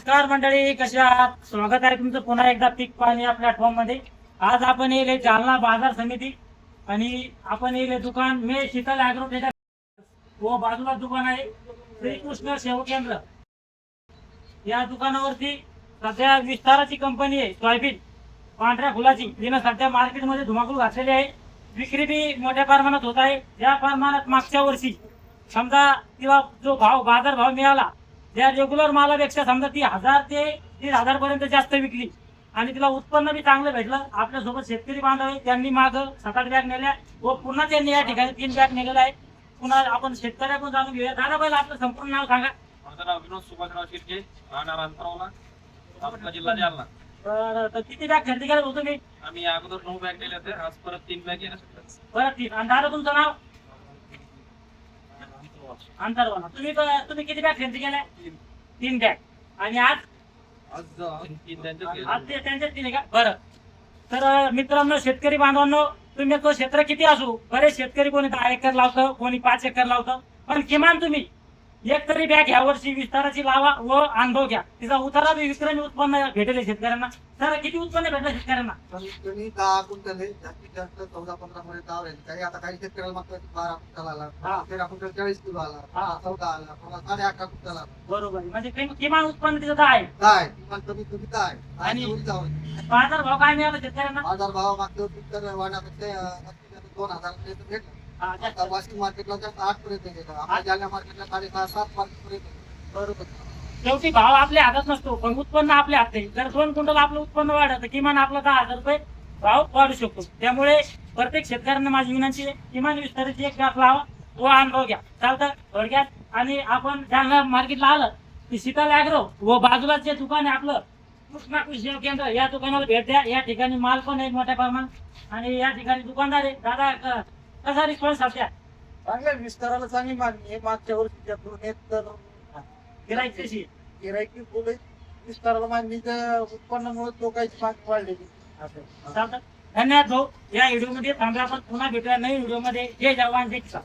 नमस्कार मंडळी, कशा आहात? स्वागत आहे तुमचं पुन्हा एकदा पीक पाणी या प्लॅटफॉर्म मध्ये. आज आपण येले जालना बाजार समिती आणि आपण येले दुकान मे शीतल ॲग्रोटेक व बाजूला दुकान आहे श्रीकृष्ण सेवा केंद्र. या दुकानावरती सध्या विस्ताराची कंपनी आहे सोयाबीन पांढऱ्या फुलाची, जिने सध्या मार्केटमध्ये धुमाकूळ घातलेली आहे. विक्री बी मोठ्या प्रमाणात होत आहे. ज्या प्रमाणात मागच्या वर्षी समजा तिला जो भाव बाजार भाव मिळाला त्या रेग्युलर मालापेक्षा समजा ती 1000 ते 1500 पर्यंत जास्त विकली आणि तिला उत्पन्न बी चांगलं भेटलं. आपल्यासोबत शेतकरी बांधव आहे, त्यांनी माग 7-8 बॅग नेल्या व पुन्हा त्यांनी या ठिकाणी 3 बॅग नेलेला आहे. पुन्हा आपण शेतकऱ्याकडून जाणून घेऊया. दादा पहिला आपलं संपूर्ण नाव सांगा. माझं नाव विनोद सुभाषराव शिर्के, राहणार अंतरावला, तालुका जिल्हा जालना. तर किती बॅग खरेदी केलं होतं तुम्ही? आम्ही अगोदर 9 बॅग दिले होते, आज परत 3 बॅग येणार. परत 3. आणि दादा तुमचं नाव? अंतरवाला. तुम्ही किती बॅग खरेदी केल्या? 3 बॅग. आणि आज त्यांच्याच 3 का? बरं. तर मित्रांनो, शेतकरी बांधवांनो, तुम्ही तो क्षेत्र किती असू, बरेच शेतकरी कोणी 10 एकर लावतं, कोणी 5 एकर लावतं, पण किमान तुम्ही एक तरी बॅग ह्या वर्षी विस्ताराची लावा व अनुभव घ्या. तिचा उतारा बी विक्रमी उत्पन्न भेटेल शेतकऱ्यांना. तर किती उत्पन्न भेटलं शेतकऱ्यांना? कमी 10 क्विंटल आहे, जास्तीत जास्त 14-15 मध्ये आवडेल. काही आता काही शेतकऱ्याला मागतात 12 क्विंटल आला, 13 क्विंटल 40 किलो आला, 14 आला, 18 क्विंटल आला. बरोबर. म्हणजे किमान उत्पन्न तिचं काय काय किमान कमी कमी काय आणि आणि बाजार भाव काय मिळाला शेतकऱ्यांना? बाजार भाव मागच्या क्विंटल वाढण्यापेक्षा 2000 पर्यंत भेटला. आता वाशिम मार्केटला जास्त 8 पर्यंत गेला, आपल्या जालना मार्केटला 6.5-7 पर्यंत. बरोबर. शेवटी भाव आपल्या हातात नसतो, पण उत्पन्न आपल्या हातात आहे. जर 2 क्विंटल आपलं उत्पन्न वाढलं तर किमान आपला 10,000 रुपये भाव वाढू शकतो. त्यामुळे प्रत्येक शेतकऱ्यांना माझी विनंती आहे, किमान विस्ताराची एक बॅग लावा व अनुभव घ्या. चालतं थोडक्यात. आणि आपण जालना मार्केटला आलं की शीतल ॲग्रो व बाजूला जे दुकान आहे आपलं कृष्ण सेवा केंद्र, या दुकानाला भेट द्या. या ठिकाणी माल पण आहे मोठ्या प्रमाणात आणि या ठिकाणी दुकानदार आहे. दादा कसा रिस्पॉन्स सध्या? चांगल्या विस्ताराला चांगली मागणी आहे. मागच्या वर्षीच्या तुलनेत तर गिराईक कशी? गिरायकी बोल विस्ताराला मागणीच्या उत्पन्नामुळे लोकांची मागणी वाढलेली असं. चालतं. धन्यवाद भाऊ. या व्हिडिओ मध्ये थांबला. आपण पुन्हा भेटूया नवीन व्हिडिओ मध्ये. जय जवान जय किसान.